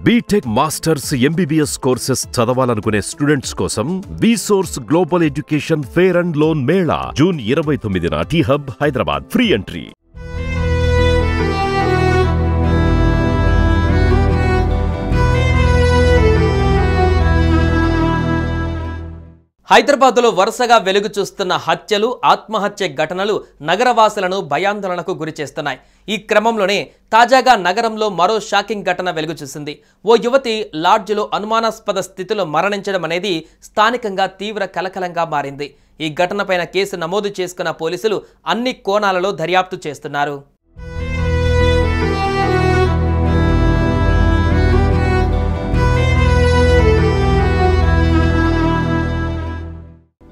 BTech masters MBBS courses చదవాలనుకునే students కోసం విసోర్స్ global education fair and loan మేళా జూన్ 29న T hub Hyderabad. Free entry. హైదరాబాద్లో వరుసగా వెలుగు చూస్తున్న హత్యలు, ఆత్మహత్య ఘటనలు నగరవాసులను భయాందోళనకు గురిచేస్తున్నాయి. ఈ క్రమంలోనే తాజాగా నగరంలో మరో షాకింగ్ ఘటన వెలుగు చూసింది. ఓ యువతి లాడ్జ్లో అనుమానాస్పద స్థితిలో మరణించడం అనేది స్థానికంగా తీవ్ర కలకలంగా మారింది. ఈ ఘటనపైన కేసు నమోదు చేసుకున్న పోలీసులు అన్ని కోణాలలో దర్యాప్తు చేస్తున్నారు.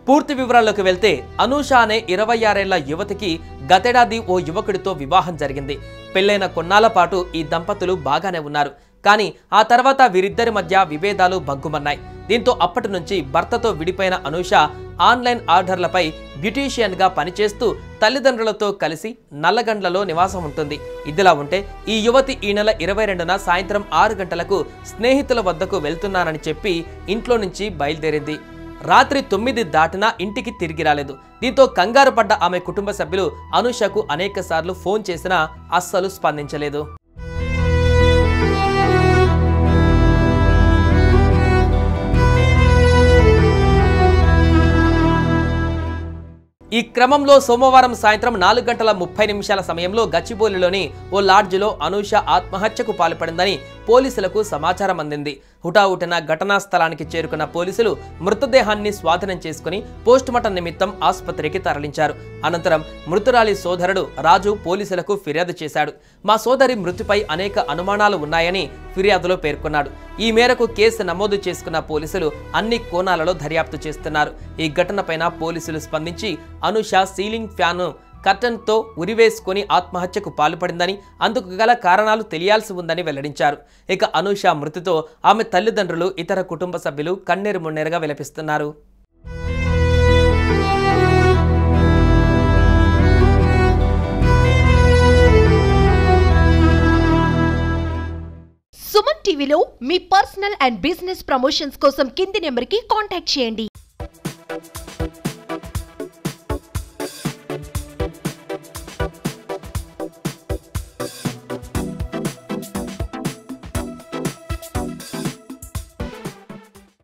పూర్తి వివరాల్లోకి వెళ్తే అనూష అనే 26 ఏళ్ల యువతికి గతేడాది ఓ యువకుడితో వివాహం జరిగింది. పెళ్లైన కొన్నాళ్ల పాటు ఈ దంపతులు బాగానే ఉన్నారు. కానీ ఆ తర్వాత వీరిద్దరి మధ్య విభేదాలు భగ్గుమన్నాయి. దీంతో అప్పటి నుంచి భర్తతో విడిపోయిన అనూష ఆన్లైన్ ఆర్డర్లపై బ్యూటీషియన్గా పనిచేస్తూ తల్లిదండ్రులతో కలిసి నల్లగండ్లలో నివాసం ఉంటుంది. ఇదిలా ఉంటే ఈ యువతి ఈ నెల 22న సాయంత్రం 6 గంటలకు స్నేహితుల వద్దకు వెళ్తున్నానని చెప్పి ఇంట్లో నుంచి బయలుదేరింది. రాత్రి 9 దాటినా ఇంటికి తిరిగి రాలేదు. దీంతో కంగారు పడ్డ ఆమె కుటుంబ సభ్యులు అనూషకు అనేకసార్లు ఫోన్ చేసినా అస్సలు స్పందించలేదు. ఈ క్రమంలో సోమవారం సాయంత్రం 4:30 సమయంలో గచ్చిబౌలిలోని ఓ లాడ్జిలో అనూష ఆత్మహత్యకు పాల్పడిందని పోలీసులకు సమాచారం అందింది. హుటాహుటిన ఘటనా స్థలానికి చేరుకున్న పోలీసులు మృతదేహాన్ని స్వాధీనం చేసుకుని పోస్టుమార్టం నిమిత్తం ఆసుపత్రికి తరలించారు. అనంతరం మృతురాలి సోదరుడు రాజు పోలీసులకు ఫిర్యాదు చేశాడు. మా సోదరి మృతిపై అనేక అనుమానాలు ఉన్నాయని ఫిర్యాదులో పేర్కొన్నాడు. ఈ మేరకు కేసు నమోదు చేసుకున్న పోలీసులు అన్ని కోణాలలో దర్యాప్తు చేస్తున్నారు. ఈ ఘటనపైన పోలీసులు స్పందించి అనూష సీలింగ్ ఫ్యాన్ కర్టన్తో ఉరివేసుకుని ఆత్మహత్యకు పాల్పడిందని, అందుకు గల కారణాలు తెలియాల్సి ఉందని వెల్లడించారు. ఇక అనూష మృతితో ఆమె తల్లిదండ్రులు, ఇతర కుటుంబ సభ్యులు కన్నీరు మున్నీరుగా విలపిస్తున్నారు. సుమన్ టీవీలో మీ పర్సనల్ అండ్ బిజినెస్ ప్రమోషన్స్ కోసం కింది నెంబర్కి కాంటాక్ట్ చేయండి.